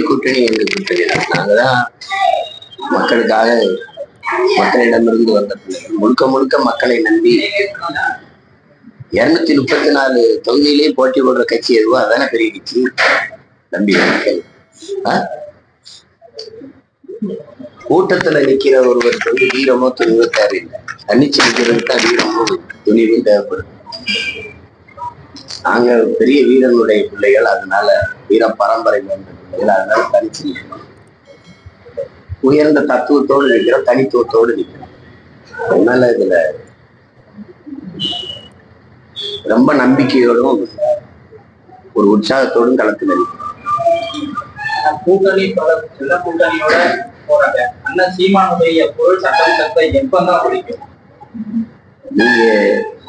கூட்டணி எங்க கூட்டணி நாங்கதான் மக்களுக்காக மக்களிடமிருந்து வந்த பிள்ளைகள் முழுக்க முழுக்க மக்களை நம்பி 234 தொகுதியிலேயே போட்டி போடுற கட்சி எதுவோ அதான பெரிய கட்சி. நம்பி மக்கள் கூட்டத்துல நிக்கிற ஒருவருக்கு வந்து வீரமோ துணிவோ தேவையில்லை. தனிச்சு நிக்கிறதுக்கு தான் வீரமோ துணிவும் தேவைப்படுது. நாங்க பெரிய வீரனுடைய பிள்ளைகள், அதனால வீர பரம்பரை வந்த பிள்ளைகள், அதனால தனிச்சு நிற்கிறோம். உயர்ந்த தத்துவத்தோடு நிற்கிறோம், தனித்துவத்தோடு நிற்கிறோம். அதனால இதுல ரொம்ப நம்பிக்கையோடும் ஒரு உற்சாகத்தோடும் களத்தில் நிற்கிறோம். கூட்டணி எல்லா கூட்டணியோட போறாங்க. அண்ணன் சீமானுடைய பொருள் சட்டத்தை எப்பதான் ஒழிக்கும்? நீங்க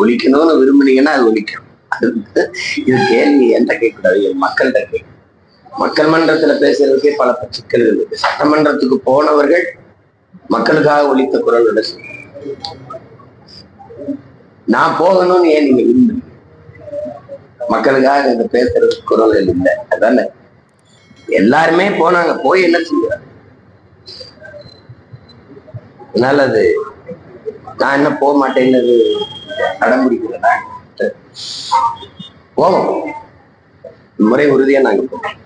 ஒழிக்கணும்னு விரும்புனீங்கன்னா அது ஒழிக்கும். இது கேள்வி என்கிட்ட கேட்கக்கூடாது, மக்கள்கிட்ட கேட்கும். மக்கள் மன்றத்துல பேசுறதுக்கே பல சிக்கல்கள் இருக்கு. சட்டமன்றத்துக்கு போனவர்கள் மக்களுக்காக ஒழித்த குரலோட நான் போகணும்னு ஏன் நீங்க விரும்புறீங்க? மக்களுக்காக இந்த பேசுறதுக்கு குரல்கள் இல்லை, அதானே? எல்லாருமே போனாங்க, போய் என்ன செய்யறாங்க? அதனால அது நான் என்ன போக மாட்டேன்னு அடம்பிடிக்கிறேன். போவோம், முறை உறுதியா நாங்க போவோம்.